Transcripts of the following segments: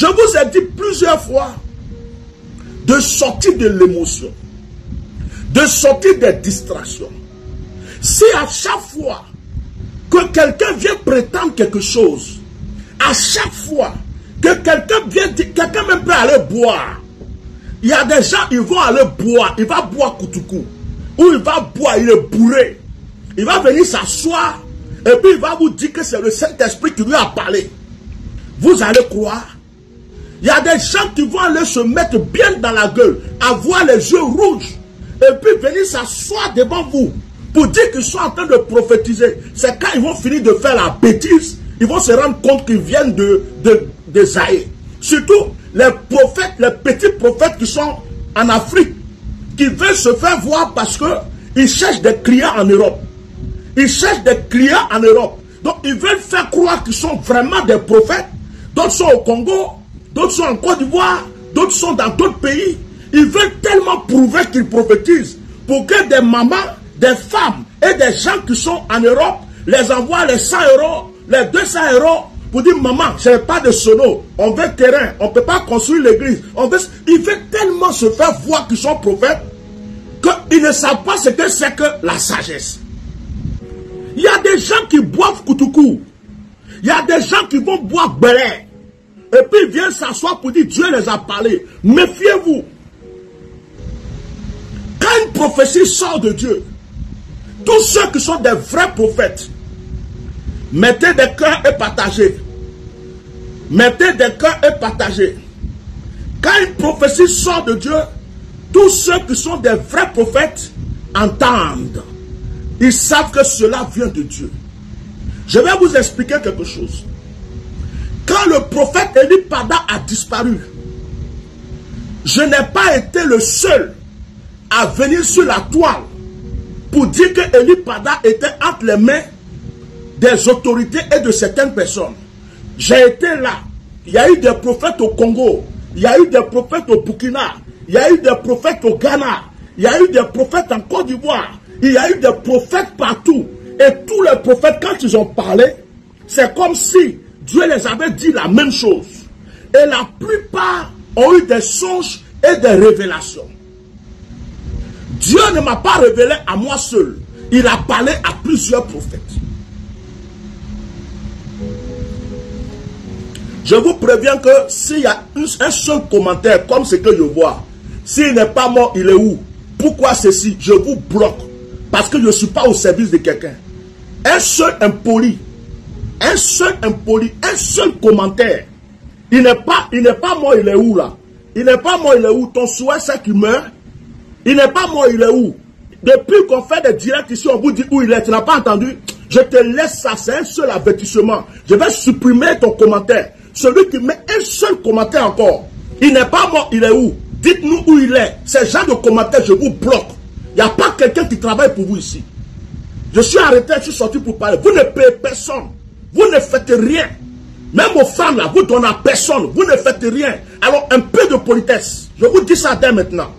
Je vous ai dit plusieurs fois de sortir de l'émotion, de sortir des distractions. Si à chaque fois que quelqu'un vient prétendre quelque chose, à chaque fois que quelqu'un vient dire, quelqu'un même peut aller boire, il y a des gens, ils vont aller boire, il va boire Koutoukou, ou il va boire, il est bourré, il va venir s'asseoir, et puis il va vous dire que c'est le Saint-Esprit qui lui a parlé. Vous allez croire? Il y a des gens qui vont aller se mettre bien dans la gueule, avoir les yeux rouges, et puis venir s'asseoir devant vous, pour dire qu'ils sont en train de prophétiser. C'est quand ils vont finir de faire la bêtise, ils vont se rendre compte qu'ils viennent de Zaïre. Surtout les prophètes, les petits prophètes qui sont en Afrique, qui veulent se faire voir parce qu'ils cherchent des clients en Europe. Ils cherchent des clients en Europe. Donc ils veulent faire croire qu'ils sont vraiment des prophètes. D'autres sont au Congo, d'autres sont en Côte d'Ivoire, d'autres sont dans d'autres pays. Ils veulent tellement prouver qu'ils prophétisent pour que des mamans, des femmes et des gens qui sont en Europe les envoient les 100 €, les 200 € pour dire maman, je n'ai pas de sono, on veut terrain, on ne peut pas construire l'église. Ils veulent tellement se faire voir qu'ils sont prophètes qu'ils ne savent pas ce que c'est que la sagesse. Il y a des gens qui boivent Koutoukou. Il y a des gens qui vont boire Belé. Et puis ils viennent s'asseoir pour dire Dieu les a parlé. Méfiez-vous. Quand une prophétie sort de Dieu, tous ceux qui sont des vrais prophètes, mettez des cœurs et partagez. Mettez des cœurs et partagez. Quand une prophétie sort de Dieu, tous ceux qui sont des vrais prophètes entendent. Ils savent que cela vient de Dieu. Je vais vous expliquer quelque chose. Quand le prophète Élie Pada a disparu, je n'ai pas été le seul à venir sur la toile pour dire que Élie Pada était entre les mains des autorités et de certaines personnes. J'ai été là. Il y a eu des prophètes au Congo, il y a eu des prophètes au Burkina, il y a eu des prophètes au Ghana, il y a eu des prophètes en Côte d'Ivoire, il y a eu des prophètes partout. Et tous les prophètes, quand ils ont parlé, c'est comme si Dieu les avait dit la même chose. Et la plupart ont eu des songes et des révélations. Dieu ne m'a pas révélé à moi seul. Il a parlé à plusieurs prophètes. Je vous préviens que s'il y a un seul commentaire comme ce que je vois, s'il n'est pas mort, il est où? Pourquoi ceci? Je vous bloque. Parce que je ne suis pas au service de quelqu'un. Un seul impoli, un seul commentaire. Il n'est pas mort, il est où là? Il n'est pas mort, il est où? Ton souhait c'est qu'il meurt. Il n'est pas mort, il est où? Depuis qu'on fait des directs ici, on vous dit où il est. Tu n'as pas entendu? Je te laisse ça, c'est un seul avertissement. Je vais supprimer ton commentaire. Celui qui met un seul commentaire encore. Il n'est pas mort, il est où? Dites-nous où il est. Ces gens de commentaires, je vous bloque. Il n'y a pas quelqu'un qui travaille pour vous ici. Je suis arrêté, je suis sorti pour parler. Vous ne payez personne. Vous ne faites rien. Même aux femmes là, vous donnez à personne. Vous ne faites rien. Alors un peu de politesse. Je vous dis ça dès maintenant.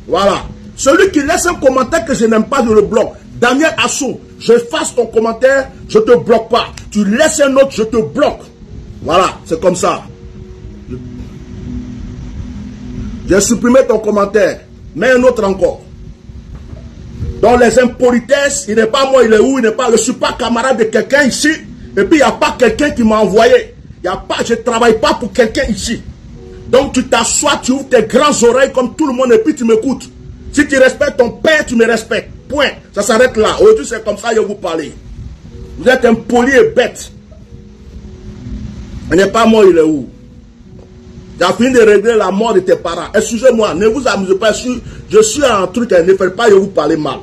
Voilà. Celui qui laisse un commentaire que je n'aime pas, je le bloque. Daniel Assou, je fasse ton commentaire, je ne te bloque pas. Tu laisses un autre, je te bloque. Voilà, c'est comme ça. J'ai supprimé ton commentaire. Mais un autre encore. Dans les impolitesses, il n'est pas moi, il est où, il n'est pas. Je ne suis pas camarade de quelqu'un ici. Et puis il n'y a pas quelqu'un qui m'a envoyé. Il y a pas, je ne travaille pas pour quelqu'un ici. Donc tu t'assois, tu ouvres tes grandes oreilles comme tout le monde et puis tu m'écoutes. Si tu respectes ton père, tu me respectes. Point. Ça s'arrête là. Aujourd'hui c'est comme ça que je vous parle. Vous êtes impoli et bête. Il n'est pas mort, il est où? Tu as fini de régler la mort de tes parents. Excusez-moi, ne vous amusez pas. Je suis en truc, ne faites pas, je vous parler mal.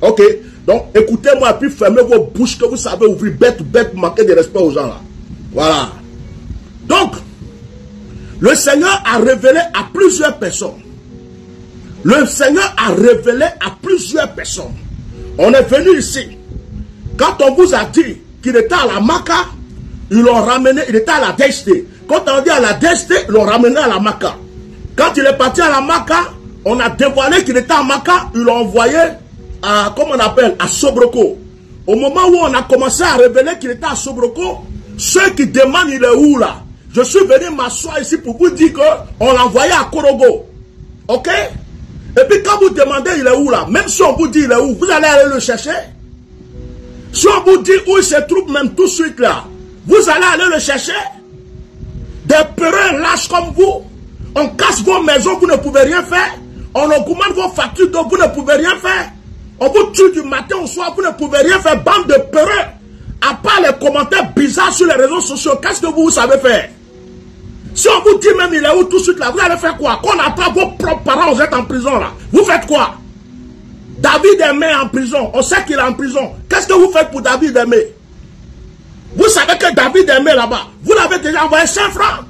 Ok? Donc, écoutez-moi et puis fermez vos bouches que vous savez ouvrir. Bête, manquer de respect aux gens là. Voilà. Donc, le Seigneur a révélé à plusieurs personnes. Le Seigneur a révélé à plusieurs personnes. On est venu ici. Quand on vous a dit qu'il était à la Maca, ils l'ont ramené, il était à la DST. Quand on dit à la DST, ils l'ont ramené à la Maca. Quand il est parti à la Maca, on a dévoilé qu'il était à Maca, ils l'ont envoyé à, comment on appelle, à Sobroko. Au moment où on a commencé à révéler qu'il était à Sobroko, ceux qui demandent il est où là, Je suis venu m'asseoir ici pour vous dire qu'on l'a envoyé à Korogo. Ok? Et puis quand vous demandez il est où là, même si on vous dit il est où, vous allez aller le chercher. Si on vous dit où il se trouve même tout de suite là, vous allez aller le chercher. Des peureux lâches comme vous, on casse vos maisons, vous ne pouvez rien faire. On augmente vos factures d'eau, vous ne pouvez rien faire. On vous tue du matin au soir, vous ne pouvez rien faire. Bande de peureux. À part les commentaires bizarres sur les réseaux sociaux, qu'est-ce que vous savez faire? Si on vous dit même il est où tout de suite là, vous allez faire quoi? Qu'on attrape vos propres parents, vous êtes en prison là. Vous faites quoi? David Aimé en prison. On sait qu'il est en prison. Qu'est-ce que vous faites pour David Aimé? Vous savez que David Aimé là-bas, vous l'avez déjà envoyé 5 francs.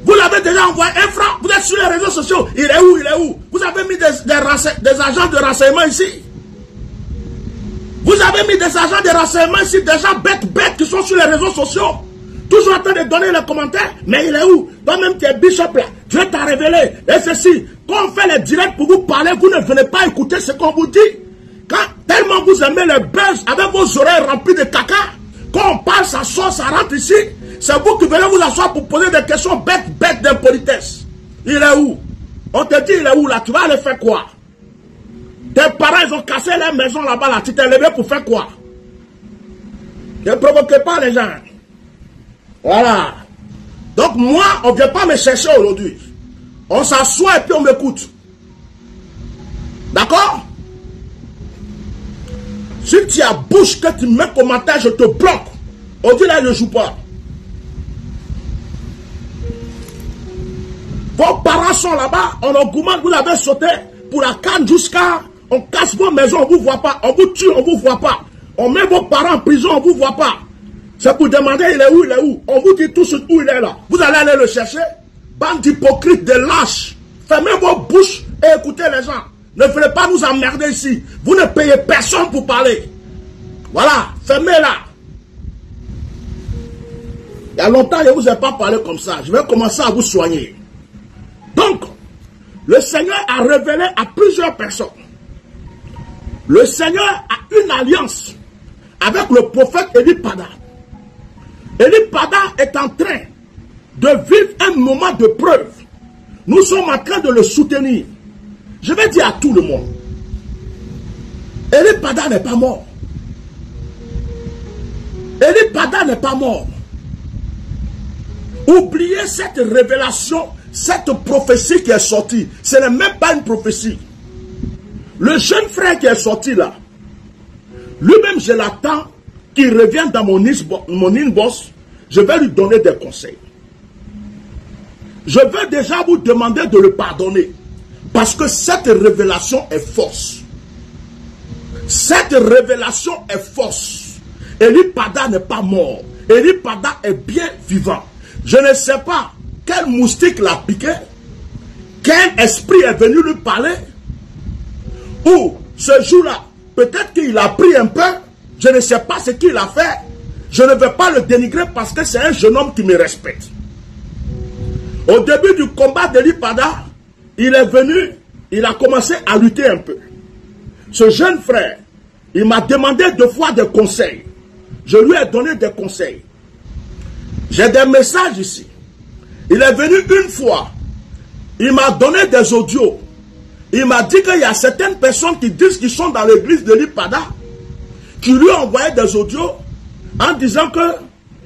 Vous l'avez déjà envoyé 1 franc. Vous êtes sur les réseaux sociaux. Il est où? Il est où? Vous avez mis des agents de renseignement ici. Vous avez mis des agents de renseignement ici, des gens bêtes qui sont sur les réseaux sociaux. Toujours en train de donner les commentaires. Mais il est où? Toi-même, tu es bishop là. Dieu t'a révélé. Et ceci. Quand on fait les directs pour vous parler, vous ne venez pas écouter ce qu'on vous dit. Quand tellement vous aimez le buzz avec vos oreilles remplies de caca, quand on parle, ça sort, ça rentre ici. C'est vous qui venez vous asseoir pour poser des questions bêtes d'impolitesse. Il est où? On te dit il est où là? Tu vas aller faire quoi? Tes parents, ils ont cassé leur maison là-bas là. Tu t'es levé pour faire quoi? Ne provoquez pas les gens. Voilà. Donc moi, on ne vient pas me chercher aujourd'hui. On s'assoit et puis on m'écoute. D'accord? Si tu as bouche que tu mets commentaire, je te bloque. Aujourd'hui là, je ne joue pas. Vos parents sont là-bas, on augmente, vous l'avez sauté pour la canne jusqu'à... On casse vos maisons, on ne vous voit pas. On vous tue, on ne vous voit pas. On met vos parents en prison, on ne vous voit pas. C'est pour demander il est où, il est où. On vous dit tout de suite où il est là. Vous allez aller le chercher. Bande d'hypocrites, de lâches. Fermez vos bouches et écoutez les gens. Ne venez pas nous emmerder ici. Vous ne payez personne pour parler. Voilà, fermez-la. Il y a longtemps, je ne vous ai pas parlé comme ça. Je vais commencer à vous soigner. Donc, le Seigneur a révélé à plusieurs personnes. Le Seigneur a une alliance avec le prophète Eli Pada. Eli Pada est en train de vivre un moment de preuve. Nous sommes en train de le soutenir. Je vais dire à tout le monde, Eli Pada n'est pas mort. Eli Pada n'est pas mort. Oubliez cette révélation, cette prophétie qui est sortie. Ce n'est même pas une prophétie. Le jeune frère qui est sorti là, lui-même je l'attends qu'il revienne dans mon inbox. Je vais lui donner des conseils. Je vais déjà vous demander de le pardonner. Parce que cette révélation est fausse. Cette révélation est fausse. Eli Pada n'est pas mort. Eli Pada est bien vivant. Je ne sais pas quel moustique l'a piqué. Quel esprit est venu lui parler. Ou ce jour-là, peut-être qu'il a pris un peu. Je ne sais pas ce qu'il a fait. Je ne vais pas le dénigrer parce que c'est un jeune homme qui me respecte. Au début du combat d'Eli Pada, il est venu, il a commencé à lutter un peu. Ce jeune frère, il m'a demandé 2 fois des conseils. Je lui ai donné des conseils. J'ai des messages ici. Il est venu une fois. Il m'a donné des audios. Il m'a dit qu'il y a certaines personnes qui disent qu'ils sont dans l'église d'Eli Pada, qui lui ont envoyé des audios en disant que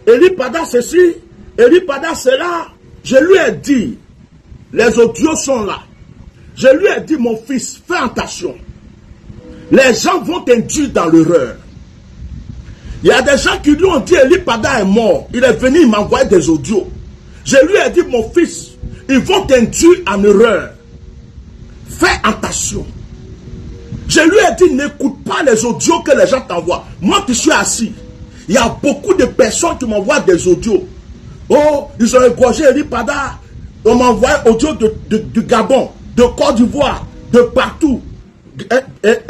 Eli Pada ceci, Eli Pada cela. Je lui ai dit, les audios sont là. Je lui ai dit, mon fils, fais attention. Les gens vont t'induire dans l'erreur. Il y a des gens qui lui ont dit, Eli Pada est mort. Il est venu, il m'a envoyé des audios. Je lui ai dit, mon fils, ils vont t'induire en erreur. Fais attention. Je lui ai dit, n'écoute pas les audios que les gens t'envoient. Moi qui suis assis, il y a beaucoup de personnes qui m'envoient des audios. Oh, ils ont égorgé Eli Pada. On m'a envoyé audio du Gabon, de Côte d'Ivoire, de partout.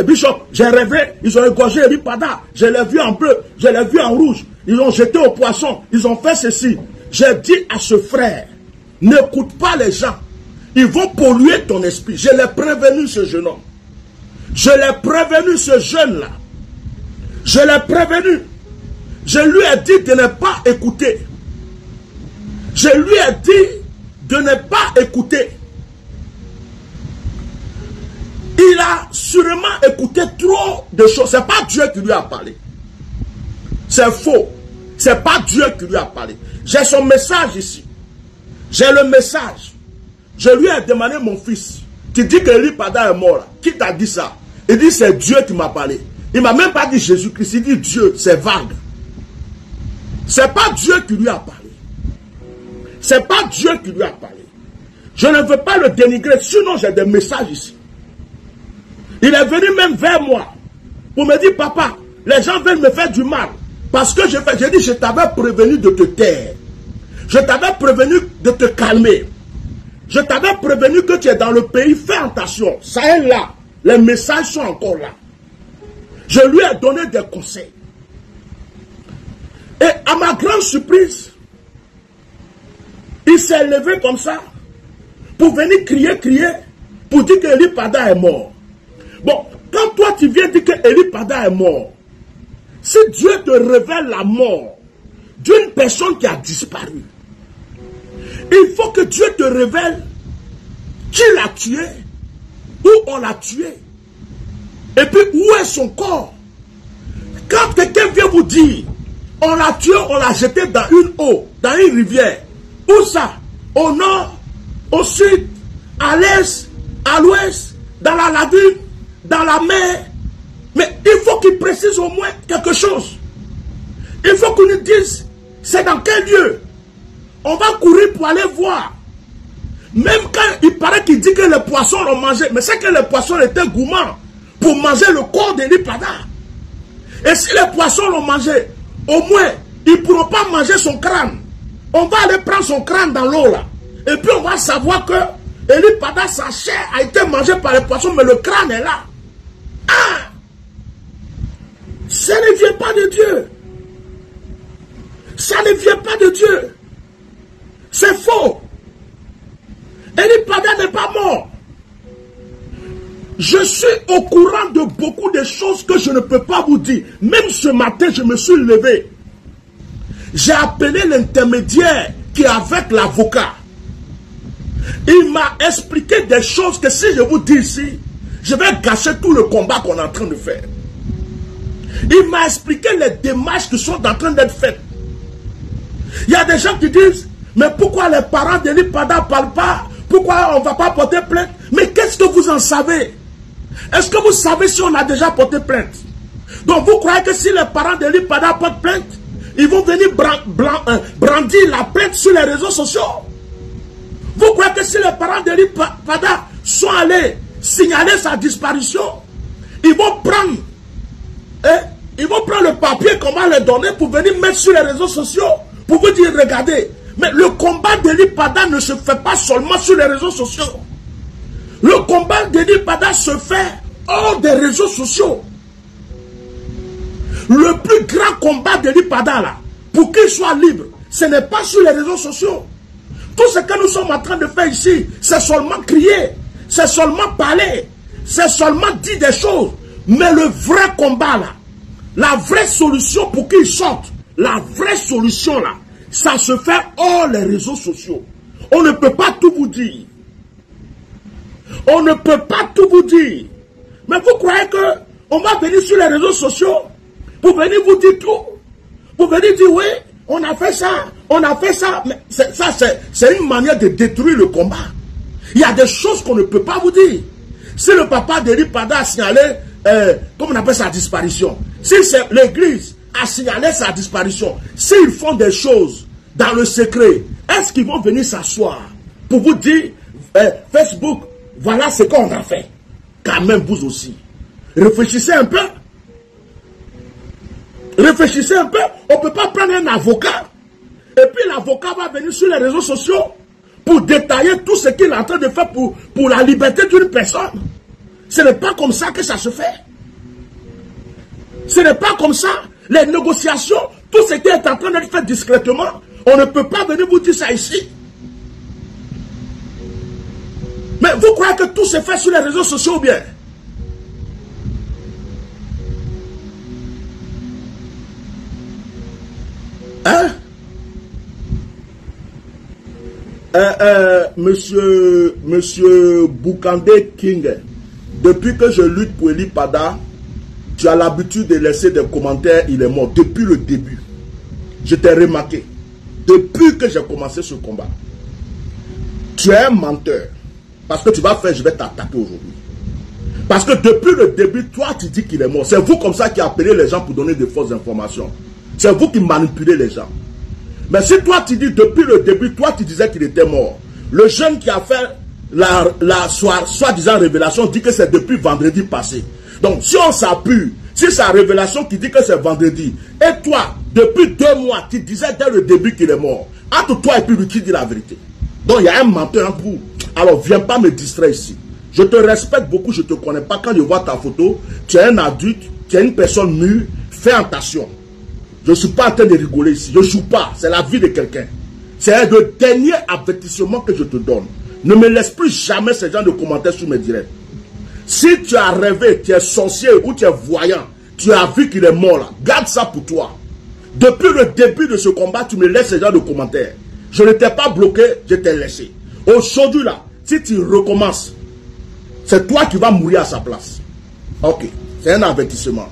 Bishop, j'ai rêvé, ils ont égorgé Eli Pada. Je l'ai vu en bleu, je l'ai vu en rouge. Ils ont jeté au poisson, ils ont fait ceci. J'ai dit à ce frère, n'écoute pas les gens. Ils vont polluer ton esprit. Je l'ai prévenu, ce jeune homme. Je l'ai prévenu, ce jeune-là. Je l'ai prévenu. Je lui ai dit de ne pas écouter. Je lui ai dit de ne pas écouter. Il a sûrement écouté trop de choses. Ce n'est pas Dieu qui lui a parlé. C'est faux. Ce n'est pas Dieu qui lui a parlé. J'ai son message ici. J'ai le message. Je lui ai demandé, mon fils, tu dis que Eli Pada est mort là. Qui t'a dit ça? Il dit c'est Dieu qui m'a parlé. Il ne m'a même pas dit Jésus-Christ. Il dit Dieu, c'est vague. Ce n'est pas Dieu qui lui a parlé. Ce n'est pas Dieu qui lui a parlé. Je ne veux pas le dénigrer, sinon j'ai des messages ici. Il est venu même vers moi pour me dire, papa, les gens veulent me faire du mal. Parce que j'ai dit, je t'avais prévenu de te taire. Je t'avais prévenu de te calmer. Je t'avais prévenu que tu es dans le pays, fais attention. Ça est là. Les messages sont encore là. Je lui ai donné des conseils. Et à ma grande surprise, il s'est levé comme ça pour venir crier, pour dire que Eli Pada est mort. Bon, quand toi tu viens dire que Eli Pada est mort, si Dieu te révèle la mort d'une personne qui a disparu, il faut que Dieu te révèle qui l'a tué, où on l'a tué, et puis où est son corps. Quand quelqu'un vient vous dire, on l'a tué, on l'a jeté dans une eau, dans une rivière, où ça? Au nord, au sud, à l'est, à l'ouest, dans la lagune, dans la mer. Mais il faut qu'il précise au moins quelque chose. Il faut qu'on nous dise, c'est dans quel lieu? On va courir pour aller voir. Même quand il paraît qu'il dit que les poissons l'ont mangé, mais c'est que les poissons étaient gourmands pour manger le corps d'Eli Pada. Et si les poissons l'ont mangé, au moins, ils ne pourront pas manger son crâne. On va aller prendre son crâne dans l'eau là. Et puis on va savoir que Eli Pada, sa chair a été mangée par les poissons, mais le crâne est là. Ah! Ça ne vient pas de Dieu. Ça ne vient pas de Dieu. C'est faux. Eli Pada n'est pas mort. Je suis au courant de beaucoup de choses que je ne peux pas vous dire. Même ce matin, je me suis levé. J'ai appelé l'intermédiaire qui est avec l'avocat. Il m'a expliqué des choses que si je vous dis ici, je vais gâcher tout le combat qu'on est en train de faire. Il m'a expliqué les démarches qui sont en train d'être faites. Il y a des gens qui disent, mais pourquoi les parents d'Eli Pada ne parlent pas? Pourquoi on ne va pas porter plainte? Mais qu'est-ce que vous en savez? Est-ce que vous savez si on a déjà porté plainte? Donc vous croyez que si les parents d'Eli Pada portent plainte, ils vont venir brandir la plainte sur les réseaux sociaux? Vous croyez que si les parents d'Eli Pada sont allés signaler sa disparition, ils vont prendre le papier qu'on va leur donner pour venir mettre sur les réseaux sociaux, pour vous dire, regardez, mais le combat d'Eli Pada ne se fait pas seulement sur les réseaux sociaux. Le combat d'Eli Pada se fait hors des réseaux sociaux. Le plus grand combat d'Eli Pada là, pour qu'il soit libre, ce n'est pas sur les réseaux sociaux. Tout ce que nous sommes en train de faire ici, c'est seulement crier, c'est seulement parler, c'est seulement dire des choses. Mais le vrai combat là, la vraie solution pour qu'il sorte, la vraie solution là, ça se fait hors les réseaux sociaux. On ne peut pas tout vous dire. On ne peut pas tout vous dire. Mais vous croyez qu'on va venir sur les réseaux sociaux pour venir vous dire tout? Pour venir dire oui, on a fait ça, on a fait ça. Mais ça, c'est une manière de détruire le combat. Il y a des choses qu'on ne peut pas vous dire. Si le papa d'Eli Pada a signalé, comment on appelle sa disparition, si l'église a signalé sa disparition, s'ils font des choses dans le secret, est-ce qu'ils vont venir s'asseoir pour vous dire, Facebook, voilà ce qu'on a fait? Quand même vous aussi. Réfléchissez un peu. Réfléchissez un peu. On ne peut pas prendre un avocat. Et puis l'avocat va venir sur les réseaux sociaux pour détailler tout ce qu'il est en train de faire pour la liberté d'une personne. Ce n'est pas comme ça que ça se fait. Ce n'est pas comme ça. Les négociations, tout ce qui est en train d'être fait discrètement, on ne peut pas venir vous dire ça ici. Mais vous croyez que tout se fait sur les réseaux sociaux ou bien? Hein? Monsieur Bukande King, depuis que je lutte pour Eli Pada, tu as l'habitude de laisser des commentaires, il est mort. Depuis le début. Je t'ai remarqué. Depuis que j'ai commencé ce combat. Tu es un menteur. Parce que tu vas faire, je vais t'attaquer aujourd'hui. Parce que depuis le début, toi, tu dis qu'il est mort. C'est vous comme ça qui appelez les gens pour donner de fausses informations. C'est vous qui manipulez les gens. Mais si toi, tu dis depuis le début, toi, tu disais qu'il était mort. Le jeune qui a fait la soi-disant révélation dit que c'est depuis vendredi passé. Donc, si on s'appuie, si c'est la révélation qui dit que c'est vendredi, et toi, depuis 2 mois, tu disais dès le début qu'il est mort, entre toi et puis lui qui dit la vérité. Donc, il y a un menteur entre vous. Alors, viens pas me distraire ici. Je te respecte beaucoup, je ne te connais pas. Quand je vois ta photo, tu es un adulte, tu es une personne mûre, fais attention. Je ne suis pas en train de rigoler ici. Je ne joue pas, c'est la vie de quelqu'un. C'est le dernier avertissement que je te donne. Ne me laisse plus jamais ce genre de commentaires sur mes directs. Si tu as rêvé, tu es sorcier ou tu es voyant, tu as vu qu'il est mort là, garde ça pour toi. Depuis le début de ce combat, tu me laisses ce genre de commentaires. Je ne t'ai pas bloqué, je t'ai laissé. Aujourd'hui là, si tu recommences, c'est toi qui vas mourir à sa place. Ok, c'est un avertissement.